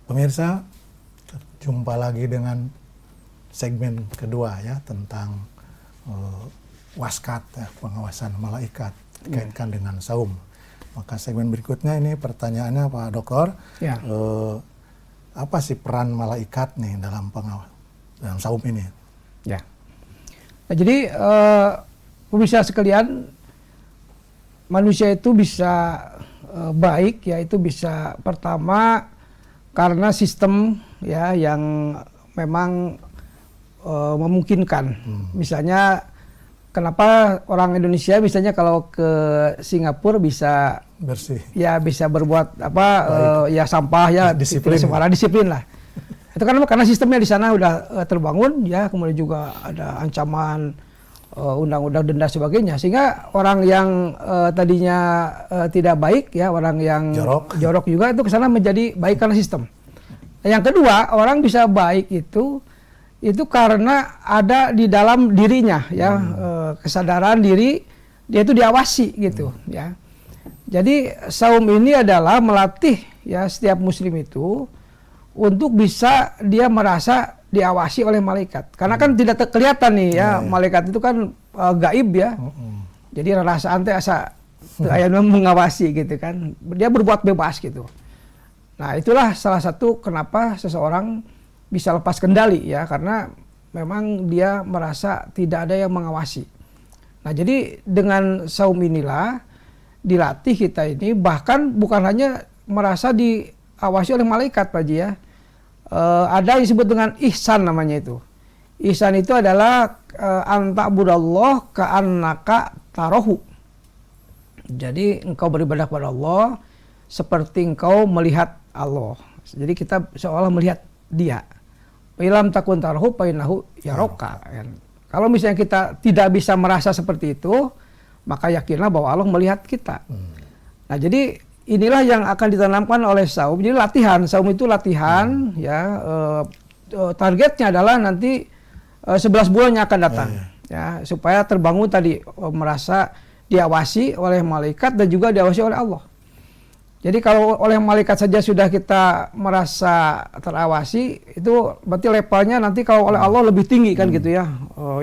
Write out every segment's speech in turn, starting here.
Pemirsa, jumpa lagi dengan segmen kedua ya tentang waskat ya, pengawasan malaikat dikaitkan dengan saum. Maka segmen berikutnya ini pertanyaannya Pak Dokter, apa sih peran malaikat nih dalam dalam saum ini? Ya. Nah, jadi pemirsa sekalian, manusia itu bisa baik, yaitu bisa pertama karena sistem ya yang memang memungkinkan. Misalnya kenapa orang Indonesia misalnya kalau ke Singapura bisa bersih, ya bisa berbuat apa ya sampah ya disiplin lah. Itu karena sistemnya di sana udah terbangun ya, kemudian juga ada ancaman undang-undang denda sebagainya, sehingga orang yang tadinya tidak baik ya, orang yang jorok juga itu kesana menjadi baik karena sistem. Yang kedua, orang bisa baik itu karena ada di dalam dirinya ya, kesadaran diri dia itu diawasi gitu ya. Jadi saum ini adalah melatih ya setiap muslim itu untuk bisa dia merasa diawasi oleh malaikat. Karena kan tidak kelihatan nih ya, malaikat itu kan gaib ya. Jadi perasaan teh asa mengawasi gitu kan. Dia berbuat bebas gitu. Nah, itulah salah satu kenapa seseorang bisa lepas kendali ya, karena memang dia merasa tidak ada yang mengawasi. Nah, jadi dengan saum inilah dilatih kita ini, bahkan bukan hanya merasa diawasi oleh malaikat Pak Ji ya. Ada yang disebut dengan ihsan namanya itu. Ihsan itu adalah anta'budallah ka'annaka tarahu. Jadi engkau beribadah kepada Allah seperti engkau melihat Allah. Jadi kita seolah melihat dia. Ilam takun tarahu fa innahu yaraka. Kalau misalnya kita tidak bisa merasa seperti itu, maka yakinlah bahwa Allah melihat kita. Nah, jadi inilah yang akan ditanamkan oleh saum. Jadi latihan, saum itu latihan ya, targetnya adalah nanti 11 bulan yang akan datang ya, supaya terbangun tadi merasa diawasi oleh malaikat dan juga diawasi oleh Allah. Jadi kalau oleh malaikat saja sudah kita merasa terawasi, itu berarti levelnya nanti kalau oleh Allah lebih tinggi kan gitu ya.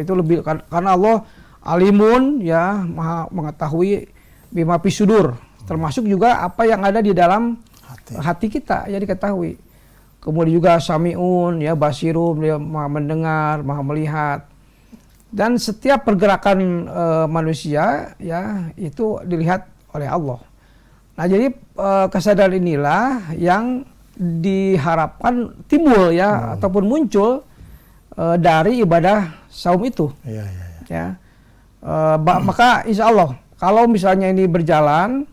Itu lebih karena Allah alimun ya, maha mengetahui bima fisudur, termasuk juga apa yang ada di dalam hati kita ya diketahui. Kemudian juga samiun ya, basirun, dia maha mendengar, maha melihat. Dan setiap pergerakan manusia ya itu dilihat oleh Allah. Nah, jadi kesadaran inilah yang diharapkan timbul ya ataupun muncul dari ibadah saum itu. Ya. Maka insya Allah kalau misalnya ini berjalan,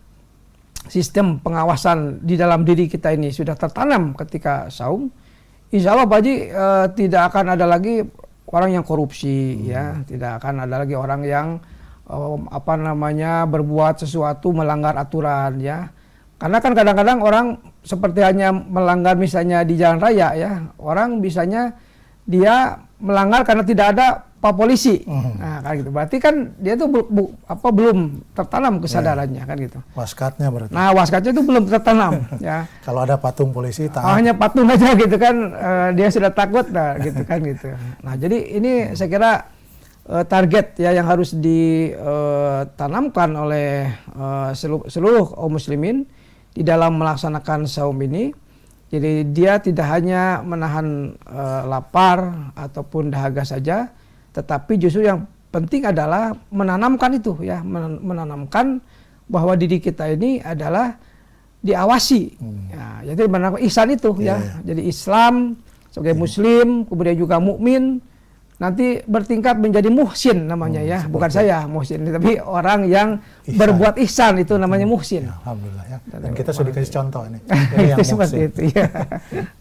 sistem pengawasan di dalam diri kita ini sudah tertanam ketika saum, insya Allah Pak Haji tidak akan ada lagi orang yang korupsi ya, tidak akan ada lagi orang yang berbuat sesuatu melanggar aturan ya. Karena kan kadang-kadang orang seperti hanya melanggar misalnya di jalan raya ya, orang bisanya dia melanggar karena tidak ada Pak Polisi. Nah, kan gitu. Berarti kan dia tuh belum tertanam kesadarannya kan gitu. Waskatnya berarti. Nah, waskatnya itu belum tertanam ya. Kalau ada patung polisi hanya patung aja gitu kan, dia sudah takut nah gitu kan gitu. Nah, jadi ini saya kira target ya yang harus ditanamkan oleh seluruh kaum muslimin di dalam melaksanakan saum ini. Jadi dia tidak hanya menahan lapar ataupun dahaga saja, tetapi justru yang penting adalah menanamkan itu ya, menanamkan bahwa diri kita ini adalah diawasi. Ya, jadi menanamkan ihsan itu ya. Jadi Islam sebagai muslim, kemudian juga mukmin, nanti bertingkat menjadi muhsin namanya ya, bukan saya muhsin, tapi orang yang berbuat ihsan itu namanya muhsin. Ya, alhamdulillah ya. Dan kita sudah dikasih contoh ini. Yang seperti itu ya.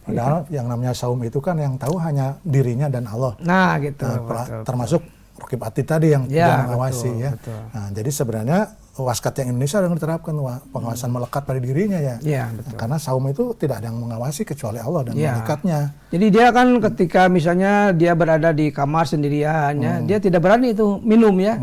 Padahal yang namanya saum itu kan yang tahu hanya dirinya dan Allah. Nah, gitu. Termasuk Raqib Atid tadi yang mengawasi ya. Nah, jadi sebenarnya waskat yang Indonesia sudah diterapkan pengawasan melekat pada dirinya ya. Betul. Karena saum itu tidak ada yang mengawasi kecuali Allah dan malaikatnya. Jadi dia kan ketika misalnya dia berada di kamar sendirian ya, dia tidak berani itu minum ya.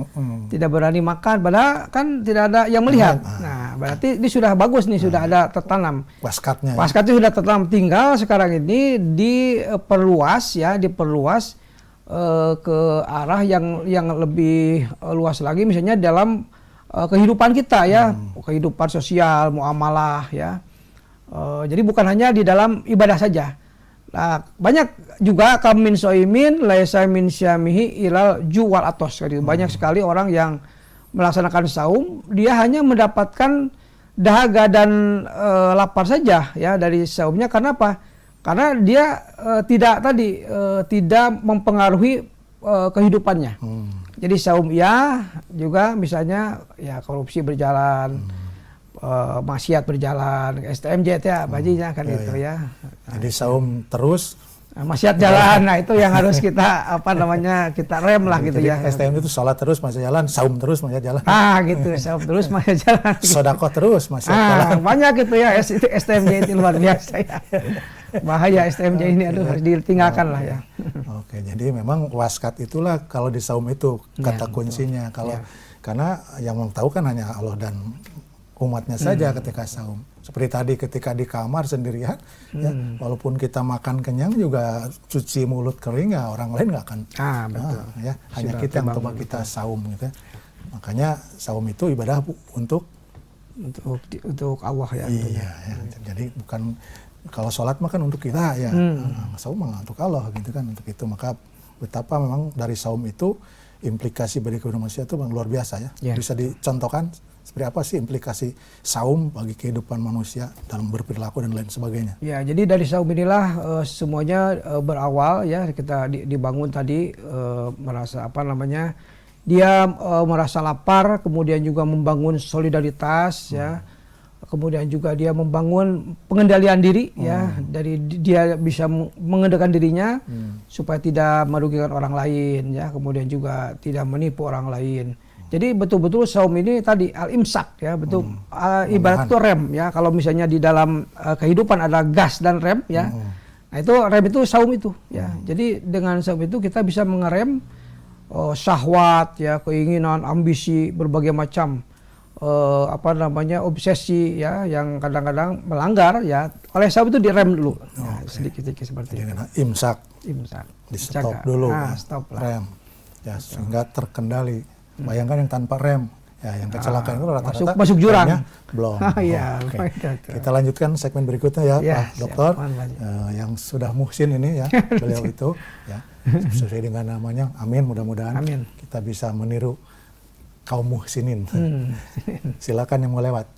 Tidak berani makan padahal kan tidak ada yang melihat. Nah, Nah, berarti ini sudah bagus nih, sudah ada tertanam. Waskatnya. Waskatnya sudah tertanam. Tinggal sekarang ini diperluas ke arah yang lebih luas lagi, misalnya dalam kehidupan kita ya, kehidupan sosial, muamalah ya. Jadi bukan hanya di dalam ibadah saja. Nah, banyak juga kamin soimin laisa min syamihi ilal juwal atos. Banyak sekali orang yang melaksanakan saum, dia hanya mendapatkan dahaga dan lapar saja ya dari saumnya. Karena apa? Karena dia tidak mempengaruhi kehidupannya. Jadi saum ya, juga misalnya ya korupsi berjalan, maksiat berjalan, STMJ ya bajinya kan itu ya. Jadi saum terus, maksiat jalan. Nah, itu yang harus kita kita rem lah gitu ya. STM itu sholat terus masih jalan, saum terus masih jalan. Gitu, saum terus masih jalan. Sedekah terus masih jalan. Banyak gitu ya, STMJ itu luar biasa ya. Bahaya STMJ ini, harus ditinggalkan lah ya. Oke, jadi memang waskat itulah kalau di saum itu kata kuncinya. Karena yang mau tahu kan hanya Allah dan umatnya saja ketika saum. Seperti tadi ketika di kamar sendirian, ya, walaupun kita makan kenyang juga cuci mulut kering ya orang lain nggak akan. Betul. Ya, hanya kita yang coba kita saum gitu. Makanya saum itu ibadah untuk Allah ya. Iya, ya. Jadi bukan kalau sholat mah kan untuk kita ya, saum mah untuk Allah gitu kan, untuk itu. Maka betapa memang dari saum itu implikasi bagi kehidupan manusia itu luar biasa ya. Bisa dicontohkan seperti apa sih implikasi saum bagi kehidupan manusia dalam berperilaku dan lain sebagainya? Ya, jadi dari saum inilah semuanya berawal ya, kita dibangun tadi merasa dia merasa lapar, kemudian juga membangun solidaritas ya. Kemudian juga dia membangun pengendalian diri ya, dari dia bisa mengendalikan dirinya supaya tidak merugikan orang lain ya, kemudian juga tidak menipu orang lain. Jadi betul-betul saum ini tadi al-imsak ya, betul ibarat itu rem ya. Kalau misalnya di dalam kehidupan ada gas dan rem ya. Nah, itu rem itu saum itu ya. Jadi dengan saum itu kita bisa mengerem syahwat ya, keinginan, ambisi, berbagai macam obsesi ya yang kadang-kadang melanggar ya. Oleh saum itu direm dulu. Sedikit-sedikit seperti itu. Imsak. Di Jaga. stop dulu. Stop lah. Rem. Ya, sehingga terkendali. Bayangkan yang tanpa rem, ya yang kecelakaan itu rata-rata masuk jurang. Belum. Oke. Kita lanjutkan segmen berikutnya ya, Pak Dokter. Yang sudah muhsin ini ya, beliau itu ya sesuai dengan namanya. Amin, mudah-mudahan kita bisa meniru kaum muhsinin. Silakan yang mau lewat.